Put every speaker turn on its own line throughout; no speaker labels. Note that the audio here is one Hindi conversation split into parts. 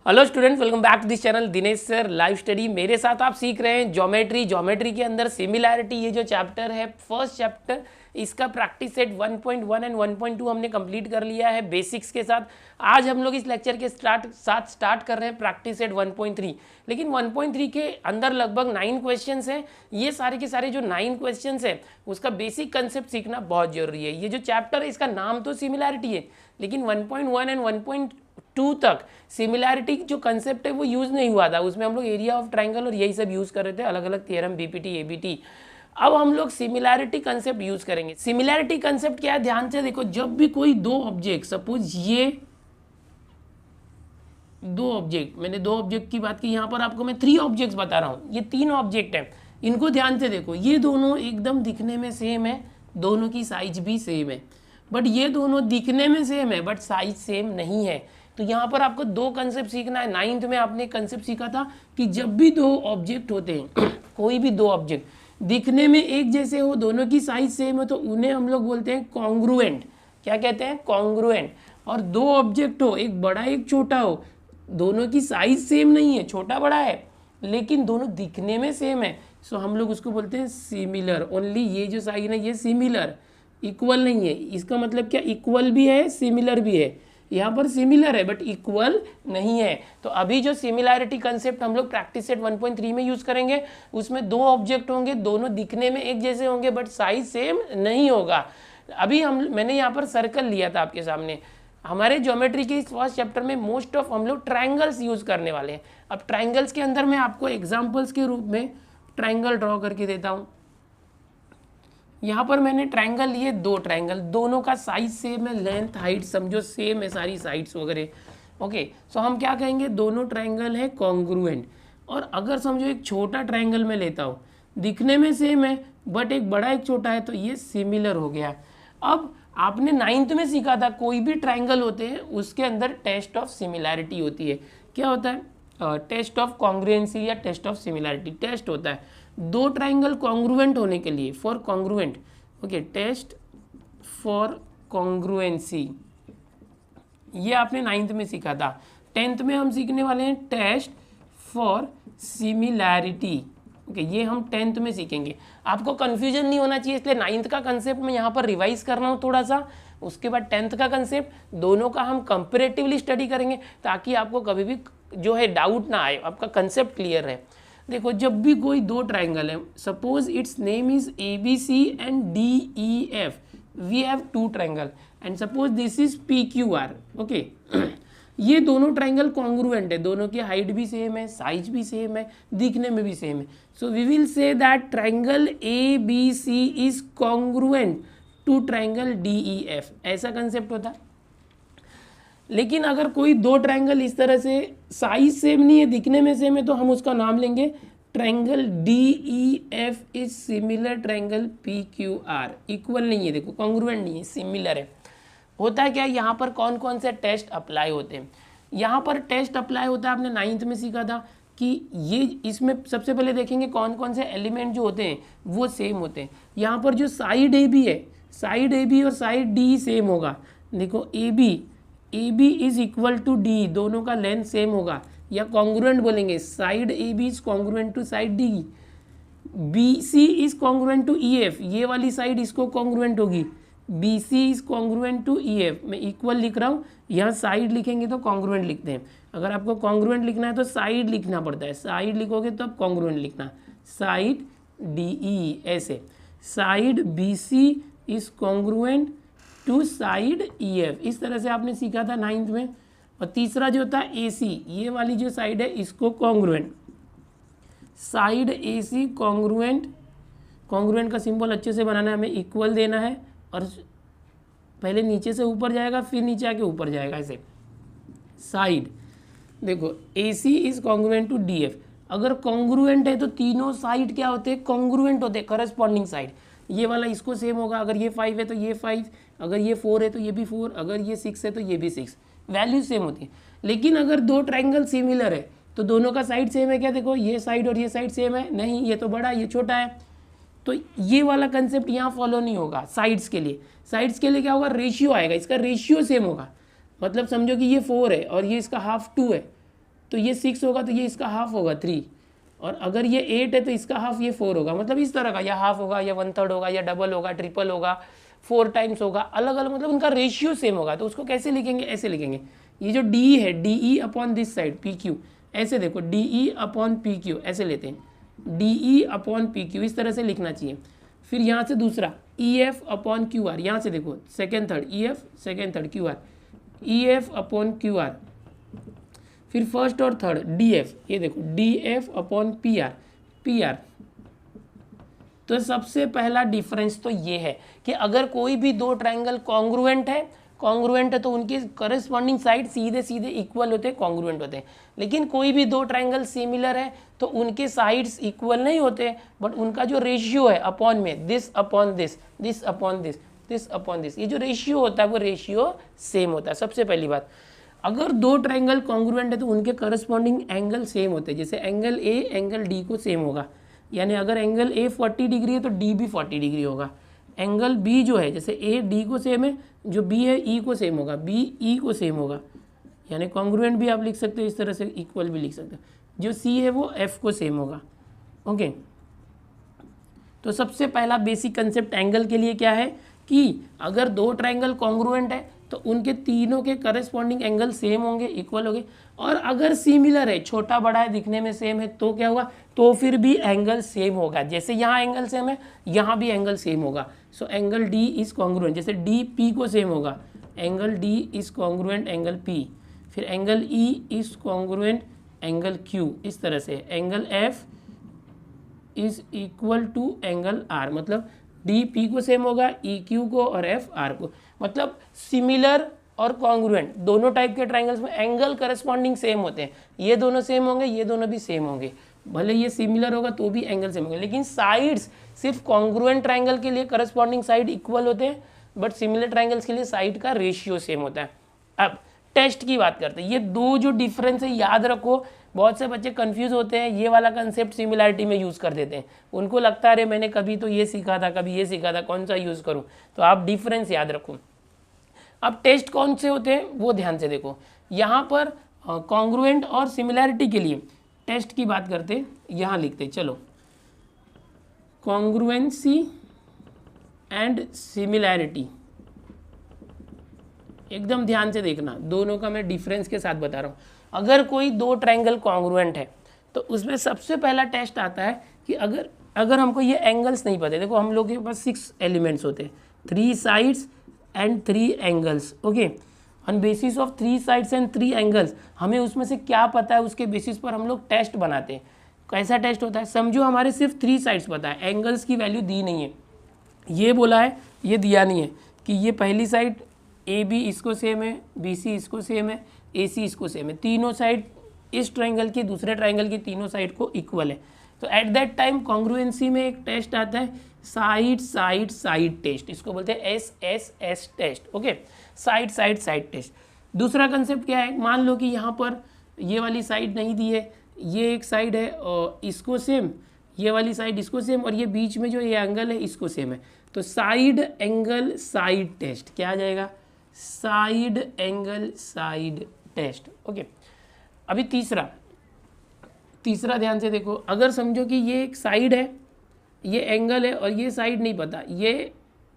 Hello students, welcome back to this channel Dinesh sir live study. मेरे साथ आप सीख रहे हैं ज्योमेट्री के अंदर सिमिलैरिटी। ये जो चैप्टर है फर्स्ट चैप्टर, इसका प्रैक्टिस सेट 1.1 एंड 1.2 हमने कंप्लीट कर लिया है बेसिक्स के साथ। आज हम लोग इस लेक्चर के साथ स्टार्ट कर रहे हैं प्रैक्टिस सेट 1.3। लेकिन 1.3 के अंदर लगभग 9 क्वेश्चंस हैं। ये सारे के सारे जो 9 क्वेश्चंस हैं उसका बेसिक कंसेप्ट सीखना बहुत जरूरी है। ये जो चैप्टर है इसका नाम तो सिमिलैरिटी है, लेकिन 1.1 एंड 1.2 तक सिमिलैरिटी जो कंसेप्ट है वो यूज़ नहीं हुआ था। उसमें हम लोग एरिया ऑफ ट्रायंगल और यही सब यूज़ कर रहे थे, अलग अलग थ्योरम, बीपीटी, एबीटी। अब हम लोग सिमिलैरिटी कंसेप्ट यूज़ करेंगे। सिमिलैरिटी कंसेप्ट क्या है, ध्यान से देखो। जब भी कोई दो ऑब्जेक्ट, सपोज ये दो ऑब्जेक्ट, मैंने दो ऑब्जेक्ट की बात की, यहाँ पर आपको मैं 3 ऑब्जेक्ट्स बता रहा हूँ। ये 3 ऑब्जेक्ट हैं, इनको ध्यान से देखो। ये दोनों एकदम दिखने में सेम है, दोनों की साइज भी सेम है, बट ये दोनों दिखने में सेम है बट साइज सेम नहीं है। तो यहाँ पर आपको 2 कंसेप्ट सीखना है। 9th में आपने कंसेप्ट सीखा था कि जब भी 2 ऑब्जेक्ट होते हैं कोई भी 2 ऑब्जेक्ट दिखने में एक जैसे हो, दोनों की साइज सेम हो, तो उन्हें हम लोग बोलते हैं कॉन्ग्रुएंट। क्या कहते हैं? कॉन्ग्रुएंट। और 2 ऑब्जेक्ट हो, एक बड़ा एक छोटा हो, दोनों की साइज सेम नहीं है, छोटा बड़ा है, लेकिन दोनों दिखने में सेम है, सो हम लोग उसको बोलते हैं सिमिलर। ओनली ये जो साइन है ये सिमिलर, इक्वल नहीं है। इसका मतलब क्या? इक्वल भी है, सिमिलर भी है। यहाँ पर सिमिलर है बट इक्वल नहीं है। तो अभी जो सिमिलैरिटी कंसेप्ट हम लोग प्रैक्टिस सेट 1.3 में यूज करेंगे, उसमें 2 ऑब्जेक्ट होंगे, दोनों दिखने में एक जैसे होंगे बट साइज सेम नहीं होगा। अभी मैंने यहाँ पर सर्कल लिया था आपके सामने। हमारे ज्योमेट्री के इस फर्स्ट चैप्टर में मोस्ट ऑफ हम लोग ट्रायंगल्स यूज करने वाले हैं। अब ट्रायंगल्स के अंदर मैं आपको एग्जाम्पल्स के रूप में ट्रायंगल ड्रॉ करके देता हूँ। यहाँ पर मैंने ट्रायंगल लिए, 2 ट्रायंगल, दोनों का साइज सेम है, लेंथ हाइट समझो सेम है, सारी साइड्स वगैरह। ओके, सो हम क्या कहेंगे? दोनों ट्रायंगल है कॉन्ग्रुएंट। और अगर समझो एक छोटा ट्रायंगल में लेता हूँ, दिखने में सेम है बट एक बड़ा एक छोटा है, तो ये सिमिलर हो गया। अब आपने 9th में सीखा था कोई भी ट्रायंगल होते हैं उसके अंदर टेस्ट ऑफ सिमिलैरिटी होती है। क्या होता है? टेस्ट ऑफ कॉन्ग्रुएंसी या टेस्ट ऑफ सिमिलैरिटी टेस्ट होता है। 2 ट्रायंगल कॉन्ग्रुएंट होने के लिए, for congruent, okay, test for congruency, ये आपने 9th में सीखा था। 10th में हम सीखने वाले हैं टेस्ट फॉर सिमिलैरिटी। ओके, ये हम 10th में सीखेंगे। आपको कंफ्यूजन नहीं होना चाहिए, इसलिए 9th का कंसेप्ट मैं यहाँ पर रिवाइज कर रहा हूँ थोड़ा सा। उसके बाद 10th का कंसेप्ट, दोनों का हम कंपेरेटिवली स्टडी करेंगे ताकि आपको कभी भी जो है डाउट ना आए, आपका कंसेप्ट क्लियर है। देखो, जब भी कोई 2 ट्रायंगल है, suppose its name is ABC and DEF, we have 2 triangle and suppose this is PQR। Okay, ये दोनों ट्रायंगल कॉन्ग्रुएंट है, दोनों की हाइट भी सेम है, साइज भी सेम है, दिखने में भी सेम है। So we will say that triangle ABC is congruent to triangle DEF। ऐसा कंसेप्ट होता है। लेकिन अगर कोई 2 ट्रायंगल इस तरह से साइज सेम नहीं है, दिखने में सेम है, तो हम उसका नाम लेंगे triangle DEF is similar triangle PQR। Equal नहीं है, देखो कॉन्ग्रुएंट नहीं है, सिमिलर है। होता है क्या, यहाँ पर कौन कौन से टेस्ट अप्लाई होते हैं? यहाँ पर टेस्ट अप्लाई होता है, आपने 9th में सीखा था कि ये, इसमें सबसे पहले देखेंगे कौन कौन से एलिमेंट जो होते हैं वो सेम होते हैं। यहाँ पर जो साइड AB है, साइड AB और साइड D सेम होगा। देखो, AB is equal to D, दोनों का लेंथ सेम होगा, या कॉन्ग्रुएंट बोलेंगे। Side AB is congruent to side D। BC is congruent to EF, ये वाली साइड इसको कॉन्ग्रुएंट होगी। BC is congruent to EF। मैं इक्वल लिख रहा हूँ, यहाँ साइड लिखेंगे तो कॉन्ग्रुएंट लिखते हैं। अगर आपको कॉन्ग्रुएंट लिखना है तो साइड लिखना पड़ता है, साइड लिखोगे तो अब कॉन्ग्रुएंट लिखना, साइड DE ऐसे। Side BC is congruent to side EF, इस तरह से आपने सीखा था 9th में। और तीसरा जो होता है AC, ये वाली जो साइड है इसको congruent, side AC congruent. Congruent का सिंबल अच्छे से बनाना है, हमें इक्वल देना है, और पहले नीचे से ऊपर जाएगा फिर नीचे आके ऊपर जाएगा ऐसे। साइड देखो, AC is congruent to DF। अगर कॉन्ग्रुएंट है तो तीनों साइड क्या होते हैं? कॉन्ग्रुएंट होते हैं, करस्पॉन्डिंग साइड। ये वाला इसको सेम होगा, अगर ये 5 है तो ये 5, अगर ये 4 है तो ये भी 4, अगर ये 6 है तो ये भी 6, वैल्यू सेम होती है। लेकिन अगर 2 ट्रायंगल सिमिलर है तो दोनों का साइड सेम है क्या? देखो, ये साइड और ये साइड सेम है, नहीं, ये तो बड़ा ये छोटा है, तो ये वाला कंसेप्ट यहाँ फॉलो नहीं होगा। साइड्स के लिए, साइड्स के लिए क्या होगा? रेशियो आएगा, इसका रेशियो सेम होगा। मतलब समझो कि ये 4 है और ये इसका हाफ 2 है, तो ये 6 होगा तो ये इसका हाफ होगा 3, और अगर ये 8 है तो इसका हाफ ये 4 होगा। मतलब इस तरह का, या हाफ होगा या 1/3 होगा या डबल होगा, ट्रिपल होगा, 4 टाइम्स होगा, अलग अलग, मतलब उनका रेशियो सेम होगा। तो उसको कैसे लिखेंगे, ऐसे लिखेंगे, ये जो डी है DE upon this side PQ, ऐसे देखो DE अपॉन PQ ऐसे लेते हैं, DE अपॉन PQ इस तरह से लिखना चाहिए। फिर यहाँ से दूसरा EF अपॉन QR, यहाँ से देखो second third EF, second third QR, EF upon QR। फिर फर्स्ट और थर्ड DF, ये देखो DF अपॉन PR। तो सबसे पहला डिफरेंस तो ये है कि अगर कोई भी दो ट्रायंगल कॉन्ग्रुएंट है तो उनके करस्पॉन्डिंग साइड सीधे सीधे इक्वल होते हैं, कॉन्ग्रुएंट होते हैं। लेकिन कोई भी दो ट्रायंगल सिमिलर है तो उनके साइड्स इक्वल नहीं होते, बट उनका जो रेशियो है अपॉन में, this upon this, this upon this, this upon this, ये जो रेशियो होता है वो रेशियो सेम होता है। सबसे पहली बात, अगर दो ट्रायंगल कॉन्ग्रुएंट है तो उनके करस्पॉन्डिंग एंगल सेम होते हैं। जैसे एंगल ए एंगल डी को सेम होगा, यानी अगर एंगल ए 40 डिग्री है तो डी भी 40 डिग्री होगा। एंगल बी जो है, जैसे ए डी को सेम है, जो बी है ई को सेम होगा, बी ई को सेम होगा। यानी कॉन्ग्रुएंट भी आप लिख सकते हो इस तरह से, इक्वल भी लिख सकते हो। जो सी है वो एफ को सेम होगा। ओके, तो सबसे पहला बेसिक कंसेप्ट एंगल के लिए क्या है कि अगर दो ट्रायंगल कॉन्ग्रुएंट है तो उनके तीनों के करस्पॉन्डिंग एंगल सेम होंगे, इक्वल होंगे। और अगर सिमिलर है, छोटा बड़ा है, दिखने में सेम है, तो क्या होगा, तो फिर भी एंगल सेम होगा। जैसे यहाँ एंगल सेम है, यहाँ भी एंगल सेम होगा। So angle D is congruent, जैसे डी पी को सेम होगा, angle D is congruent angle P. फिर angle E is congruent angle Q, इस तरह से। Angle F is equal to angle R, मतलब डी पी को सेम होगा, ई क्यू को, और एफ आर को। मतलब सिमिलर और कॉन्ग्रुएंट दोनों टाइप के ट्रायंगल्स में एंगल करस्पॉन्डिंग सेम होते हैं। ये दोनों सेम होंगे, ये दोनों भी सेम होंगे। भले ये सिमिलर होगा तो भी एंगल सेम होंगे, लेकिन साइड्स सिर्फ कॉन्ग्रुएंट ट्रायंगल के लिए करस्पॉन्डिंग साइड इक्वल होते हैं, बट सिमिलर ट्रायंगल्स के लिए साइड का रेशियो सेम होता है। अब टेस्ट की बात करते हैं। ये दो जो डिफरेंस है याद रखो, बहुत से बच्चे कंफ्यूज होते हैं, ये वाला कंसेप्ट सिमिलैरिटी में यूज़ कर देते हैं। उनको लगता है अरे मैंने कभी तो ये सीखा था, कभी ये सीखा था, कौन सा यूज़ करूँ। तो आप डिफरेंस याद रखो। अब टेस्ट कौन से होते हैं वो ध्यान से देखो। यहाँ पर कॉन्ग्रुएंट और सिमिलैरिटी के लिए टेस्ट की बात करते, यहाँ लिखते चलो, कॉन्ग्रुएंसी एंड सिमिलैरिटी। एकदम ध्यान से देखना, दोनों का मैं डिफरेंस के साथ बता रहा हूँ। अगर कोई दो ट्रायंगल कॉन्ग्रुएंट है तो उसमें सबसे पहला टेस्ट आता है कि अगर हमको ये एंगल्स नहीं पता। देखो हम लोग के पास 6 एलिमेंट्स होते हैं, 3 sides and 3 angles. Okay, on basis of 3 sides and 3 angles हमें उसमें से क्या पता है, उसके बेसिस पर हम लोग टेस्ट बनाते हैं। कैसा टेस्ट होता है, समझो हमारे सिर्फ 3 साइड्स पता है, एंगल्स की वैल्यू दी नहीं है, ये बोला है, ये दिया नहीं है कि ये पहली साइड ए बी इसको सेम है, बी सी इसको सेम है, ए सी इसको सेम है। तीनों साइड इस ट्रायंगल की दूसरे ट्रायंगल की तीनों साइड को इक्वल है। तो एट दैट टाइम कॉन्ग्रुएंसी में एक टेस्ट आता है, साइड साइड साइड टेस्ट, इसको बोलते हैं SSS test. Okay, side side side test. दूसरा कंसेप्ट क्या है, मान लो कि यहाँ पर ये वाली साइड नहीं दी है, ये एक साइड है और इसको सेम, ये वाली साइड इसको सेम, और ये बीच में जो ये एंगल है इसको सेम है। तो साइड एंगल साइड टेस्ट क्या आ जाएगा, side angle side test. Okay, अभी तीसरा ध्यान से देखो। अगर समझो कि ये एक साइड है, ये एंगल है, और ये साइड नहीं पता, ये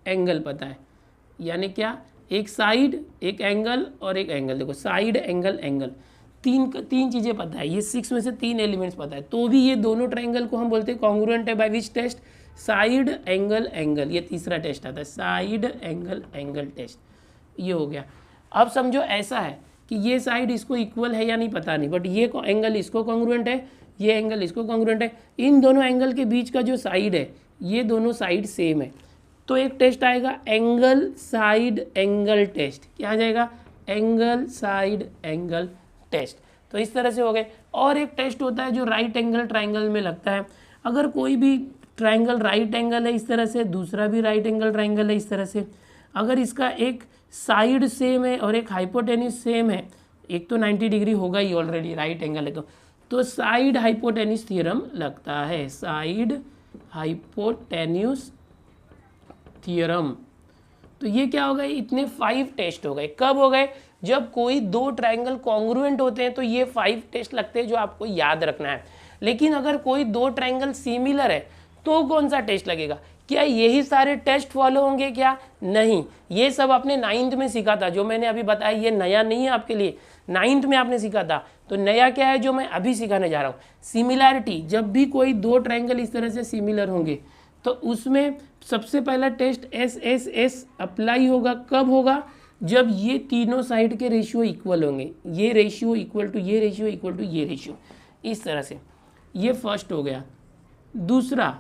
एंगल पता है, यानी क्या, एक साइड एक एंगल और एक एंगल। देखो साइड एंगल एंगल, तीन चीज़ें पता है, ये 6 में से 3 एलिमेंट्स पता है, तो भी ये दोनों ट्रायंगल को हम बोलते हैं कॉन्ग्रुएंट है। By which test, side angle angle. ये तीसरा टेस्ट आता है, साइड एंगल एंगल टेस्ट। ये हो गया। अब समझो ऐसा है कि ये साइड इसको इक्वल है या नहीं पता नहीं, बट ये एंगल इसको कॉन्ग्रुएंट है, ये एंगल इसको कॉन्ग्रुएंट है। इन दोनों एंगल के बीच का जो साइड है, ये दोनों साइड सेम है, तो एक टेस्ट आएगा एंगल साइड एंगल टेस्ट। क्या आ जाएगा, एंगल साइड एंगल टेस्ट। तो इस तरह से हो गए। और एक टेस्ट होता है जो राइट एंगल ट्रायंगल में लगता है। अगर कोई भी ट्रायंगल राइट एंगल है इस तरह से, दूसरा भी राइट एंगल ट्रायंगल है इस तरह से, अगर इसका एक साइड सेम है और एक हाइपोटेन्यूस सेम है, एक तो 90 डिग्री होगा ही ऑलरेडी, राइट एंगल है तो साइड हाइपोटेन्यूस थ्योरम लगता है, साइड हाइपोटेन्यूस थ्योरम। तो ये क्या हो गए, इतने 5 टेस्ट हो गए। कब हो गए, जब कोई दो ट्रायंगल कॉन्ग्रुएंट होते हैं तो ये 5 टेस्ट लगते हैं जो आपको याद रखना है। लेकिन अगर कोई दो ट्रायंगल सिमिलर है तो कौन सा टेस्ट लगेगा? क्या यही सारे टेस्ट फॉलो होंगे क्या? नहीं, ये सब आपने 9th में सीखा था, जो मैंने अभी बताया ये नया नहीं है आपके लिए, 9th में आपने सीखा था। तो नया क्या है जो मैं अभी सिखाने जा रहा हूँ? सिमिलैरिटी। जब भी कोई दो ट्रायंगल इस तरह से सिमिलर होंगे तो उसमें सबसे पहला टेस्ट एस अप्लाई होगा। कब होगा? जब ये तीनों साइड के रेशियो इक्वल होंगे, ये रेशियो इक्वल टू ये रेशियो इक्वल टू ये रेशियो, इस तरह से। ये फर्स्ट हो गया। दूसरा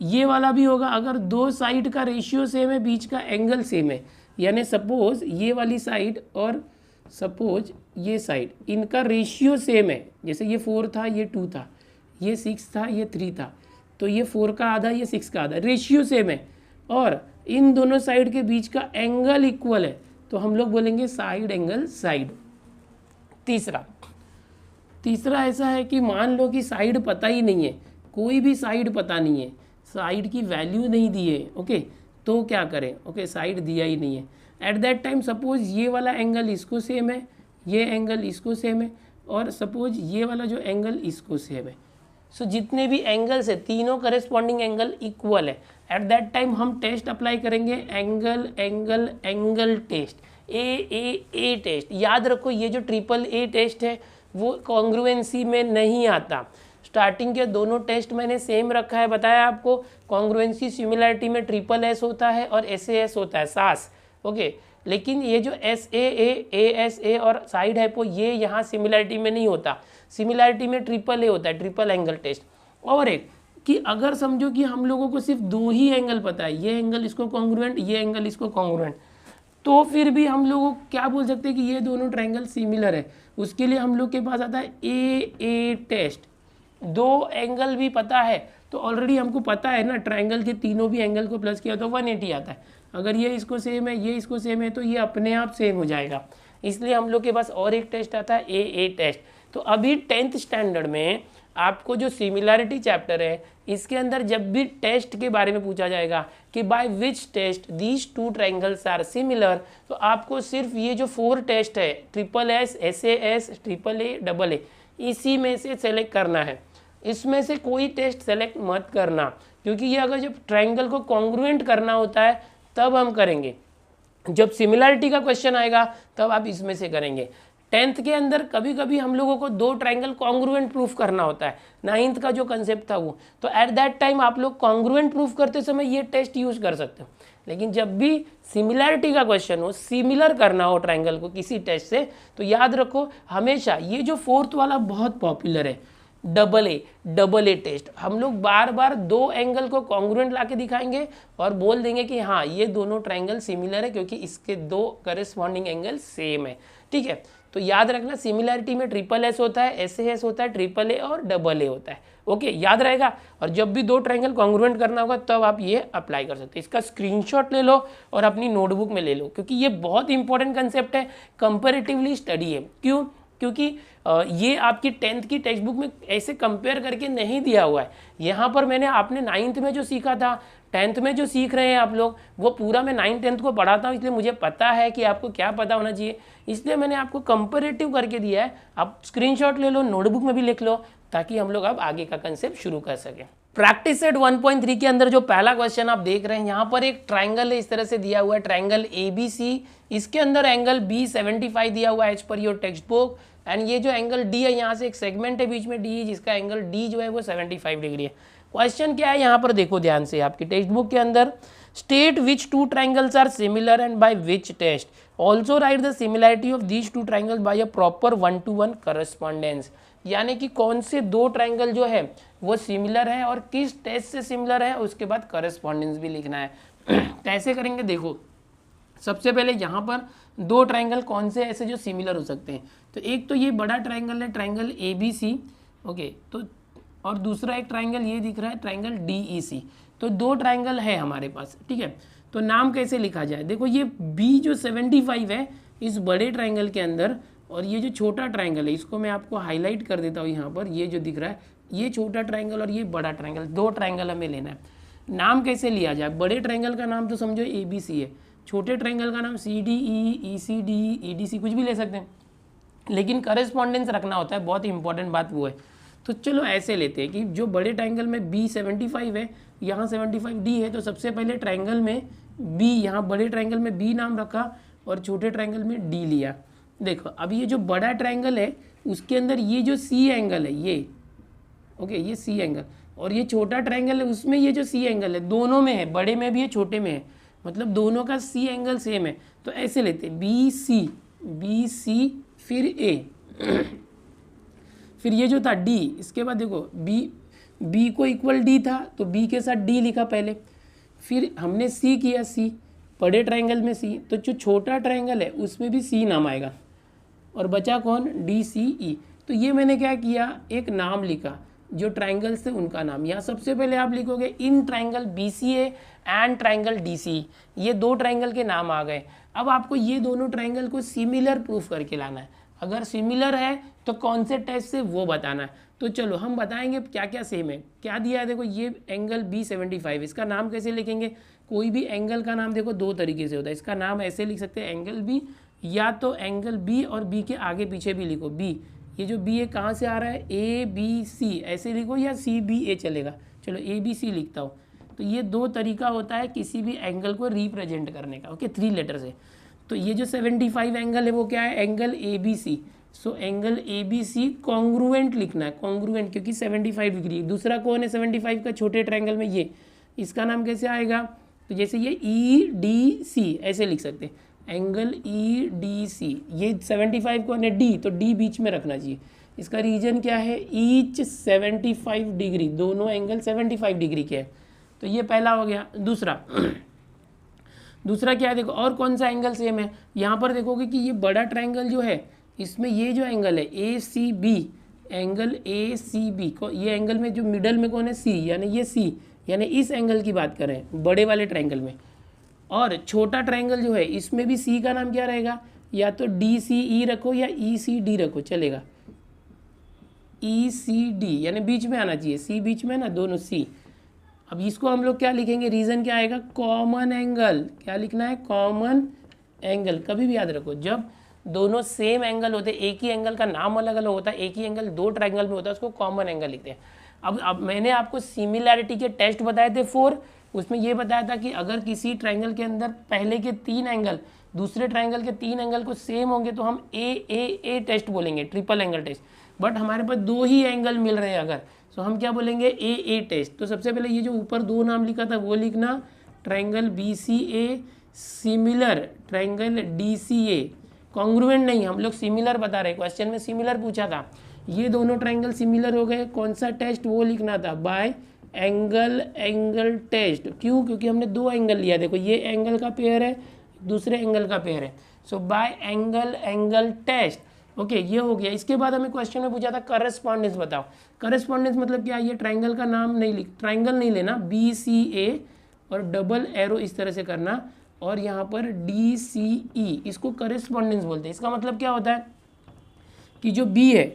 ये वाला भी होगा, अगर दो साइड का रेशियो सेम है, बीच का एंगल सेम है, यानी सपोज ये वाली साइड और सपोज ये साइड, इनका रेशियो सेम है, जैसे ये 4 था ये 2 था, ये 6 था ये 3 था, तो ये 4 का आधा ये 6 का आधा, रेशियो सेम है, और इन दोनों साइड के बीच का एंगल इक्वल है, तो हम लोग बोलेंगे साइड एंगल साइड। तीसरा ऐसा है कि मान लो कि साइड पता ही नहीं है, कोई भी साइड पता नहीं है, साइड की वैल्यू नहीं दी है, ओके, तो क्या करें? ओके, साइड दिया ही नहीं है। एट दैट टाइम सपोज ये वाला एंगल इसको सेम है, ये एंगल इसको सेम है, और सपोज ये वाला जो एंगल इसको सेम है। सो जितने भी एंगल्स है तीनों करेस्पॉन्डिंग एंगल इक्वल है। एट दैट टाइम हम टेस्ट अप्लाई करेंगे, angle angle angle test, A test. याद रखो ये जो ट्रिपल ए टेस्ट है वो कॉन्ग्रुएंसी में नहीं आता। स्टार्टिंग के दोनों टेस्ट मैंने सेम रखा है, बताया आपको। कॉन्ग्रुएंसी सिमिलैरिटी में ट्रिपल एस होता है और SAS होता है, सास, ओके। लेकिन ये जो SAA, ASA और साइड हाइपो, ये यहाँ सिमिलैरिटी में नहीं होता। सिमिलैरिटी में ट्रिपल ए होता है, ट्रिपल एंगल टेस्ट। और एक कि अगर समझो कि हम लोगों को सिर्फ दो ही एंगल पता है, ये एंगल इसको कॉन्ग्रुएंट, ये एंगल इसको कॉन्ग्रुएंट, तो फिर भी हम लोग क्या बोल सकते हैं कि ये दोनों ट्रायंगल सिमिलर है। उसके लिए हम लोग के पास आता है AA टेस्ट। दो एंगल भी पता है तो ऑलरेडी हमको पता है ना, ट्रायंगल के तीनों भी एंगल को प्लस किया तो 180 आता है। अगर ये इसको सेम है, ये इसको सेम है, तो ये अपने आप सेम हो जाएगा। इसलिए हम लोग के पास और एक टेस्ट आता है AA टेस्ट। तो अभी 10th स्टैंडर्ड में आपको जो सिमिलैरिटी चैप्टर है, इसके अंदर जब भी टेस्ट के बारे में पूछा जाएगा कि by which test these two triangles are similar, तो आपको सिर्फ ये जो 4 टेस्ट है, SSS, SAS, AAA, AA, इसी में से सेलेक्ट करना है। इसमें से कोई टेस्ट सेलेक्ट मत करना, क्योंकि ये अगर जब ट्रायंगल को कॉन्ग्रुएंट करना होता है तब हम करेंगे, जब सिमिलैरिटी का क्वेश्चन आएगा तब आप इसमें से करेंगे। 10th के अंदर कभी कभी हम लोगों को दो ट्रायंगल कॉन्ग्रुएंट प्रूफ करना होता है, 9th का जो कंसेप्ट था वो, तो एट दैट टाइम आप लोग कॉन्ग्रुएंट प्रूफ करते समय ये टेस्ट यूज कर सकते हो। लेकिन जब भी सिमिलैरिटी का क्वेश्चन हो, सिमिलर करना हो ट्रायंगल को किसी टेस्ट से, तो याद रखो हमेशा ये जो 4th वाला बहुत पॉपुलर है, डबल ए टेस्ट। हम लोग बार बार दो एंगल को कॉन्ग्रुएंट लाके दिखाएंगे और बोल देंगे कि हाँ ये दोनों ट्रायंगल सिमिलर है क्योंकि इसके दो करेस्पॉन्डिंग एंगल सेम है, ठीक है। तो याद रखना सिमिलैरिटी में SSS होता है, SAS होता है, AAA और AA होता है, ओके, याद रहेगा। और जब भी दो ट्रायंगल कॉन्ग्रुएंट करना होगा तब आप ये अप्लाई कर सकते हैं। इसका स्क्रीनशॉट ले लो और अपनी नोटबुक में ले लो, क्योंकि ये बहुत इंपॉर्टेंट कंसेप्ट है, कंपेरेटिवली स्टडी है। क्यों? क्योंकि ये आपकी 10th की टेक्स्ट बुक में ऐसे कंपेयर करके नहीं दिया हुआ है। यहाँ पर मैंने आपने 9th में जो सीखा था, 10th में जो सीख रहे हैं आप लोग, वो पूरा मैं 9th 10th को पढ़ाता हूँ, इसलिए मुझे पता है कि आपको क्या पता होना चाहिए, इसलिए मैंने आपको कंपेरेटिव करके दिया है। आप स्क्रीनशॉट ले लो, नोटबुक में भी लिख लो, ताकि हम लोग अब आगे का कंसेप्ट शुरू कर सकें। प्रैक्टिस सेट 1.3 के अंदर जो पहला क्वेश्चन आप देख रहे हैं, यहाँ पर एक ट्राइंगल है, इस तरह से दिया हुआ है, ट्राइंगल ABC। इसके अंदर एंगल B 75 दिया हुआ है as per your text book. And ये जो एंगल D है, यहाँ से एक सेगमेंट है बीच में D, जिसका एंगल D जो है वो 75 डिग्री है। क्वेश्चन क्या है यहाँ पर देखो ध्यान से, आपकी टेक्स्ट बुक के अंदर, state which two triangles are similar and by which test, also write the similarity of these two triangles by a proper 1-to-1 correspondence. यानी कि कौन से दो ट्राइंगल जो है वो सिमिलर है और किस टेस्ट से सिमिलर है, उसके बाद करस्पॉन्डेंस भी लिखना है। कैसे करेंगे देखो, सबसे पहले यहाँ पर दो ट्राइंगल कौन से ऐसे जो सिमिलर हो सकते हैं, तो एक तो ये बड़ा ट्राइंगल है, ट्राइंगल ABC, ओके, तो और दूसरा एक ट्राइंगल ये दिख रहा है, ट्राइंगल DEC। तो दो ट्राइंगल है हमारे पास, ठीक है। तो नाम कैसे लिखा जाए, देखो ये B जो 75 है इस बड़े ट्राइंगल के अंदर, और ये जो छोटा ट्राइंगल है इसको मैं आपको हाईलाइट कर देता हूँ यहाँ पर, ये जो दिख रहा है ये छोटा ट्राइंगल और ये बड़ा ट्राइंगल, दो ट्राइंगल हमें लेना है। नाम कैसे लिया जाए, बड़े ट्राइंगल का नाम तो समझो ABC है, छोटे ट्रायंगल का नाम CDE, ECD, EDC कुछ भी ले सकते हैं, लेकिन करस्पॉन्डेंस रखना होता है, बहुत इंपॉर्टेंट बात वो है। तो चलो ऐसे लेते हैं कि जो बड़े ट्रायंगल में B 75 है, यहाँ 75D है, तो सबसे पहले ट्रायंगल में B, यहाँ बड़े ट्रायंगल में B नाम रखा और छोटे ट्रायंगल में D लिया। देखो अब ये जो बड़ा ट्रायंगल है उसके अंदर ये जो C एंगल है ये, ओके, ये C एंगल, और ये छोटा ट्रायंगल है उसमें ये जो C एंगल है, दोनों में है, बड़े में भी है छोटे में है, मतलब दोनों का C एंगल सेम है। तो ऐसे लेते हैं BC फिर A फिर ये जो था D, इसके बाद देखो B को इक्वल D था तो B के साथ D लिखा पहले, फिर हमने C किया, C बड़े ट्रायंगल में C, तो जो छोटा ट्रायंगल है उसमें भी C नाम आएगा, और बचा कौन, DCE। तो ये मैंने क्या किया, एक नाम लिखा, जो ट्रायंगल्स थे उनका नाम। यहाँ सबसे पहले आप लिखोगे in triangle BCA and triangle DCE, ये दो ट्रायंगल के नाम आ गए। अब आपको ये दोनों ट्रायंगल को सिमिलर प्रूफ करके लाना है, अगर सिमिलर है तो कौन से टेस्ट से वो बताना है। तो चलो हम बताएंगे क्या क्या सेम है। क्या दिया है, देखो ये एंगल B75, इसका नाम कैसे लिखेंगे, कोई भी एंगल का नाम देखो दो तरीके से होता है, इसका नाम ऐसे लिख सकते हैं एंगल B, या तो एंगल B और B के आगे पीछे भी लिखो B, ये जो B है कहाँ से आ रहा है, ABC ऐसे लिखो, या CBA चलेगा, चलो ABC लिखता हूँ। तो ये दो तरीका होता है किसी भी एंगल को रिप्रेजेंट करने का, ओके, 3 लेटर से। तो ये जो 75 एंगल है वो क्या है, angle ABC। So angle ABC congruent लिखना है, कॉन्ग्रुएंट, क्योंकि 75 डिग्री। दूसरा कौन है 75 का छोटे ट्रायंगल में, ये, इसका नाम कैसे आएगा, तो जैसे ये EDC ऐसे लिख सकते हैं, एंगल EDC। ये 75 कौन है, D, तो D बीच में रखना चाहिए। इसका रीजन क्या है, ईच 75 डिग्री, दोनों एंगल 75 डिग्री के हैं। तो ये पहला हो गया। दूसरा क्या है, देखो और कौन सा एंगल सेम है, यहाँ पर देखोगे कि ये बड़ा ट्रायंगल जो है इसमें ये जो एंगल है ACB, एंगल ACB को, ये एंगल में जो मिडल में कौन है C, यानी ये C, यानी इस एंगल की बात कर रहे हैं बड़े वाले ट्रायंगल में। और छोटा ट्रायंगल जो है इसमें भी C का नाम क्या रहेगा, या तो DCE रखो या ECD रखो, चलेगा, ECD यानी बीच में आना चाहिए, C बीच में ना, दोनों C। अब इसको हम लोग क्या लिखेंगे, रीजन क्या आएगा, कॉमन एंगल। क्या लिखना है, कॉमन एंगल। कभी भी याद रखो जब दोनों सेम एंगल होते हैं, एक ही एंगल का नाम अलग अलग होता है, एक ही एंगल दो ट्रायंगल में होता है, उसको कॉमन एंगल लिखते हैं। अब मैंने आपको सिमिलैरिटी के टेस्ट बताए थे 4, उसमें ये बताया था कि अगर किसी ट्रायंगल के अंदर पहले के 3 एंगल दूसरे ट्रायंगल के 3 एंगल को सेम होंगे तो हम ए टेस्ट बोलेंगे, ट्रिपल एंगल टेस्ट। बट हमारे पास 2 ही एंगल मिल रहे हैं अगर, तो हम क्या बोलेंगे, ए टेस्ट। तो सबसे पहले ये जो ऊपर 2 नाम लिखा था वो लिखना, triangle BCA similar, triangle DCA congruent नहीं, हम लोग सिमिलर बता रहे, क्वेश्चन में सिमिलर पूछा था। ये दोनों ट्रायंगल सिमिलर हो गए, कौन सा टेस्ट वो लिखना था, बाय एंगल टेस्ट। क्यों, क्योंकि हमने 2 एंगल लिया, देखो ये एंगल का पेयर है, दूसरे एंगल का पेयर है, सो बाय एंगल टेस्ट। ओके, ये हो गया। इसके बाद हमें क्वेश्चन में पूछा था करस्पॉन्डेंस बताओ। करस्पॉन्डेंस मतलब क्या, ये ट्रायंगल का नाम नहीं ट्रायंगल नहीं लेना, BCA और डबल एरो इस तरह से करना, और यहाँ पर DCE, इसको करस्पॉन्डेंस बोलते हैं। इसका मतलब क्या होता है कि जो B है,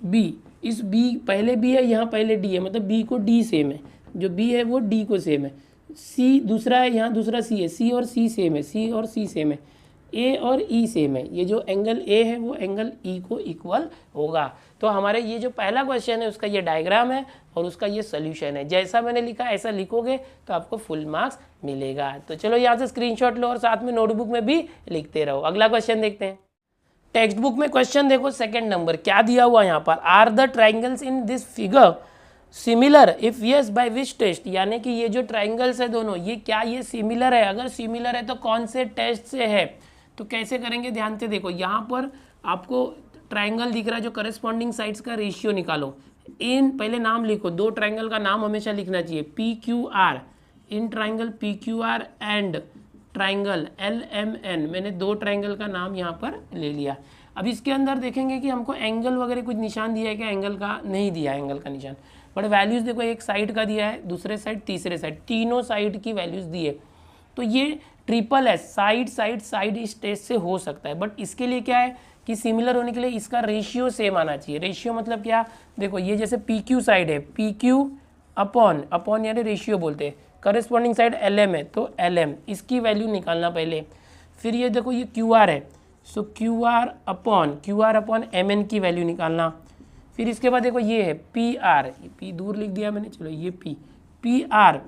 B, इस B पहले B है, यहाँ पहले D है, मतलब B को D सेम है, जो B है वो D को सेम है। C दूसरा है, यहाँ दूसरा C है, C और C सेम है, C और C सेम है, A और E सेम है, ये जो एंगल A है वो एंगल E को इक्वल होगा। तो हमारे ये जो पहला क्वेश्चन है उसका ये डायग्राम है और उसका ये सोल्यूशन है। जैसा मैंने लिखा ऐसा लिखोगे तो आपको फुल मार्क्स मिलेगा। तो चलो यहाँ से स्क्रीनशॉट लो और साथ में नोटबुक में भी लिखते रहो। अगला क्वेश्चन देखते हैं। टेक्स्ट बुक में क्वेश्चन देखो, सेकंड नंबर क्या दिया हुआ यहाँ पर, are the triangles in this figure similar, if yes by which test, यानी कि ये जो ट्राइंगल्स है दोनों, ये क्या ये सिमिलर है, अगर सिमिलर है तो कौन से टेस्ट से है। तो कैसे करेंगे, ध्यान से देखो, यहाँ पर आपको ट्राइंगल दिख रहा है, जो करस्पॉन्डिंग साइड्स का रेशियो निकालो। इन पहले नाम लिखो, 2 ट्राइंगल का नाम हमेशा लिखना चाहिए, PQR, in triangle PQR and triangle LMN। मैंने 2 ट्राइंगल का नाम यहाँ पर ले लिया। अब इसके अंदर देखेंगे कि हमको एंगल वगैरह कुछ निशान दिया है क्या, एंगल का नहीं दिया है, एंगल का निशान, बट वैल्यूज़ देखो, एक साइड का दिया है, दूसरे साइड, तीसरे साइड, तीनों साइड की वैल्यूज़ दी है। तो ये ट्रिपल है, साइड इस टेस्ट से हो सकता है, बट इसके लिए क्या है कि सिमिलर होने के लिए इसका रेशियो सेम आना चाहिए। रेशियो मतलब क्या, देखो ये जैसे PQ साइड है, PQ अपॉन यानी रेशियो बोलते हैं, करस्पॉन्डिंग साइड LM है तो LM, इसकी वैल्यू निकालना पहले। फिर ये देखो ये क्यू आर है, so Q R upon M N की वैल्यू निकालना। फिर इसके बाद देखो ये है पी आर, पी दूर लिख दिया मैंने, चलो ये पी आर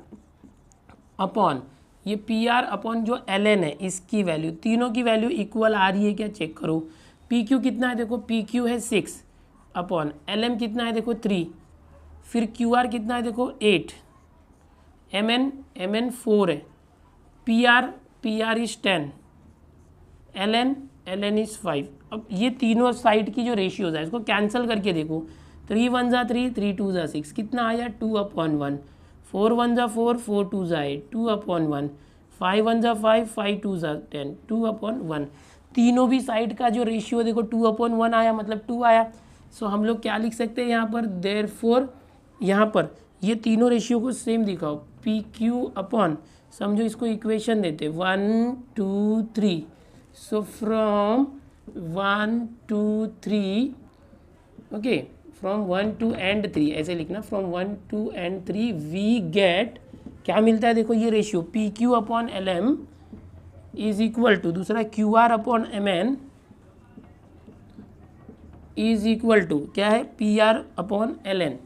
अपॉन ये पी आर अपॉन जो एल एन है इसकी वैल्यू, तीनों की वैल्यू इक्वल आ रही है क्या चेक करो। पी क्यू कितना है देखो, पी क्यू है 6 अपॉन एल एम कितना है देखो 3, फिर क्यू आर कितना है देखो 8, एम एन 4 है, P R is 10, L N is 5। अब ये तीनों साइड की जो रेशियोज है इसको कैंसिल करके देखो, 3 1 जा 3, 3 2 जा 6, कितना आया 2/1, 4 1 जा 4, 4 2 जा 8, 2/1, 5 1 जा 5, 5 2 जा 10, 2/1। तीनों भी साइड का जो रेशियो देखो 2/1 आया, मतलब 2 आया। सो हम लोग क्या लिख सकते हैं यहाँ पर, देयरफॉर यहाँ पर ये तीनों रेशियो को सेम दिखाओ, पी क्यू अपॉन, समझो इसको इक्वेशन देते 1 2 3, so from 1 2 3, okay, from 1 2 and 3 ऐसे लिखना, फ्रॉम 1 2 and 3 वी गेट, क्या मिलता है देखो ये ratio P Q upon L M is equal to, दूसरा Q R upon M N is equal to क्या है, P R upon L N,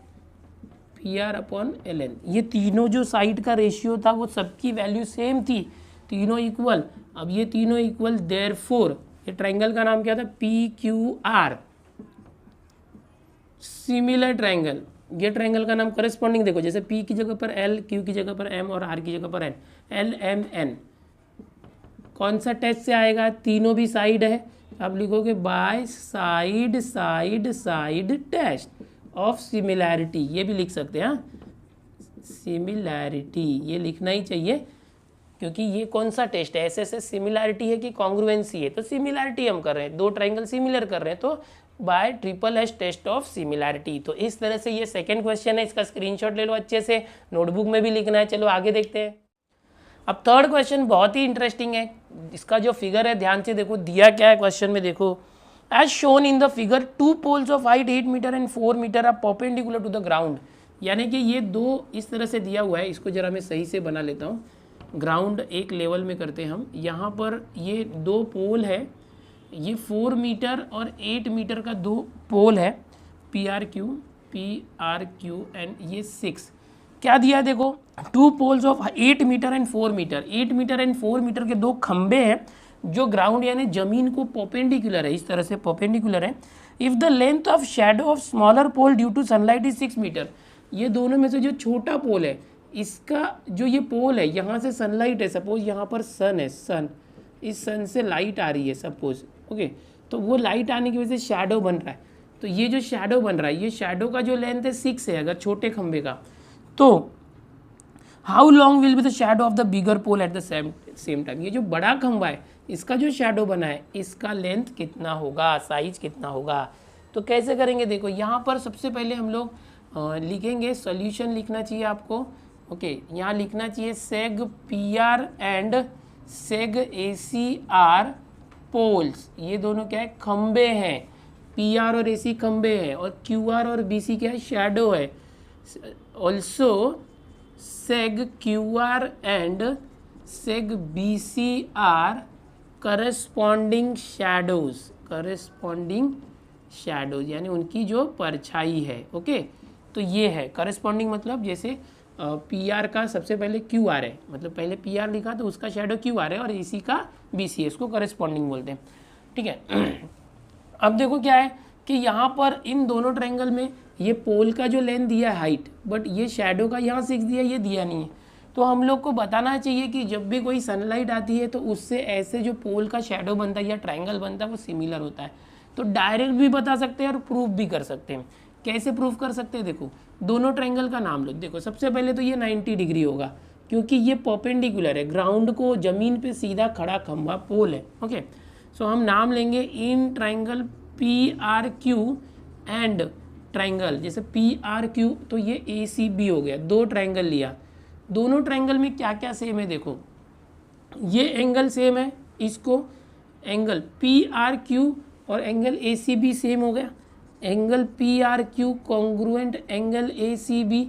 P R upon L N. ये तीनों जो साइड का रेशियो था वो सबकी वैल्यू सेम थी, तीनों इक्वल। अब ये तीनों इक्वल, देयरफॉर ये ट्रायंगल का नाम क्या था, P Q R, similar triangle. ये ट्रायंगल का नाम करस्पॉन्डिंग देखो, जैसे पी की जगह पर एल, क्यू की जगह पर एम और आर की जगह पर एन, एल एम एन। कौन सा टेस्ट से आएगा, तीनों भी साइड है, आप लिखोगे by side side side test of similarity, ये भी लिख सकते हैं, हाँ सिमिलैरिटी ये लिखना ही चाहिए, क्योंकि ये कौन सा टेस्ट है, ऐसे सिमिलैरिटी है कि कॉन्ग्रुएंसी है, तो सिमिलैरिटी हम कर रहे हैं, दो ट्रायंगल सिमिलर कर रहे हैं, तो by triple S test of similarity. तो इस तरह से ये सेकंड क्वेश्चन है, इसका स्क्रीनशॉट ले लो अच्छे से, नोटबुक में भी लिखना है। चलो आगे देखते हैं। अब थर्ड क्वेश्चन बहुत ही इंटरेस्टिंग है, इसका जो फिगर है ध्यान से देखो, दिया क्या है क्वेश्चन में देखो, as shown in the figure 2 poles of height 8 metre and 4 metre are perpendicular to the ground. यानी कि ये दो इस तरह से दिया हुआ है, इसको जरा मैं सही से बना लेता हूँ, ग्राउंड एक लेवल में करते हैं हम। यहाँ पर ये दो पोल है, ये 4 मीटर और 8 मीटर का दो पोल है, पी आर क्यू एंड ये 6। क्या दिया देखो, 2 poles of 8 metre and 4 metre, 8 metre and 4 metre के दो खंबे हैं जो ग्राउंड यानी जमीन को परपेंडिकुलर है, इस तरह से परपेंडिकुलर है। If the length of shadow of smaller pole due to sunlight is 6 metre, ये दोनों में से जो छोटा पोल है, इसका जो ये पोल है, यहाँ से सनलाइट है, सपोज यहाँ पर सन है, सन, इस सन से लाइट आ रही है सपोज, ओके, तो वो लाइट आने की वजह से शैडो बन रहा है। तो ये जो शैडो बन रहा है, ये शैडो का जो लेंथ है 6 है अगर छोटे खंबे का, तो how long will be the shadow of the bigger pole at the same time. ये जो बड़ा खंबा है इसका जो शैडो बना है इसका लेंथ कितना होगा, साइज कितना होगा। तो कैसे करेंगे देखो, यहाँ पर सबसे पहले हम लोग लिखेंगे, सॉल्यूशन लिखना चाहिए आपको, ओके, यहाँ लिखना चाहिए seg P R and seg A C are poles, ये दोनों क्या है, खंबे हैं, पी आर और ए सी खंबे हैं, और क्यू आर और बी सी क्या है, शैडो है। Also seg Q R and seg B C are corresponding shadows, यानी उनकी जो परछाई है, ओके। तो ये है करस्पॉन्डिंग, मतलब जैसे पी आर का सबसे पहले क्यू आर है, मतलब पहले पी आर लिखा तो उसका शैडो क्यू आर है, और इसी का बी सी है, इसको करस्पॉन्डिंग बोलते हैं, ठीक है। अब देखो क्या है कि यहाँ पर इन दोनों ट्रायंगल में ये पोल का जो लेंथ दिया है हाइट, बट ये शैडो का यहाँ 6 दिया, ये दिया नहीं है। तो हम लोग को बताना चाहिए कि जब भी कोई सनलाइट आती है तो उससे ऐसे जो पोल का शैडो बनता है या ट्रायंगल बनता है वो सिमिलर होता है। तो डायरेक्ट भी बता सकते हैं और प्रूफ भी कर सकते हैं। कैसे प्रूफ कर सकते हैं देखो, दोनों ट्रायंगल का नाम लो, देखो सबसे पहले तो ये 90 डिग्री होगा क्योंकि ये परपेंडिकुलर है, ग्राउंड को जमीन पे सीधा खड़ा खंभा पोल है, ओके। सो हम नाम लेंगे in triangle P R Q and triangle, जैसे पी आर क्यू, तो ये ए सी बी हो गया, दो ट्रायंगल लिया। दोनों ट्रायंगल में क्या क्या सेम है देखो, ये एंगल सेम है, इसको एंगल पी आर क्यू और angle A C B same हो गया, angle P R Q congruent angle A C B,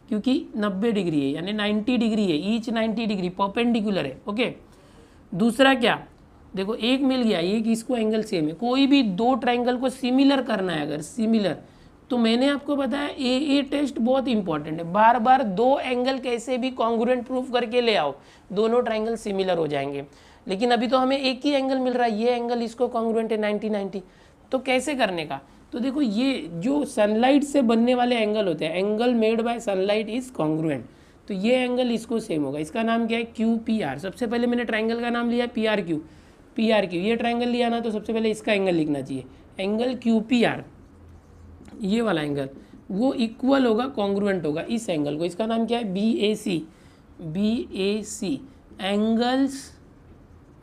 क्योंकि 90 डिग्री है यानी 90 डिग्री है, ईच 90 डिग्री परपेंडिकुलर है, ओके। दूसरा क्या, देखो एक मिल गया, एक इसको एंगल सेम है। कोई भी दो ट्रायंगल को सिमिलर करना है अगर सिमिलर, तो मैंने आपको बताया ए टेस्ट बहुत इंपॉर्टेंट है। बार बार दो एंगल कैसे भी कॉन्ग्रुएंट प्रूफ करके ले आओ, दोनों ट्रायंगल सिमिलर हो जाएंगे। लेकिन अभी तो हमें एक ही एंगल मिल रहा है, ये एंगल इसको कॉन्ग्रुएंट है 90-90, तो कैसे करने का? तो देखो ये जो सनलाइट से बनने वाले एंगल होते हैं, angle made by sunlight is congruent, तो ये एंगल इसको सेम होगा। इसका नाम क्या है? Q P R. सबसे पहले मैंने ट्रायंगल का नाम लिया P R Q, P R Q. ये ट्रायंगल लिया ना, तो सबसे पहले इसका एंगल लिखना चाहिए, एंगल क्यू पी आर, ये वाला एंगल वो इक्वल होगा, कॉन्ग्रुएंट होगा इस एंगल को। इसका नाम क्या है? B A C, B A C, angles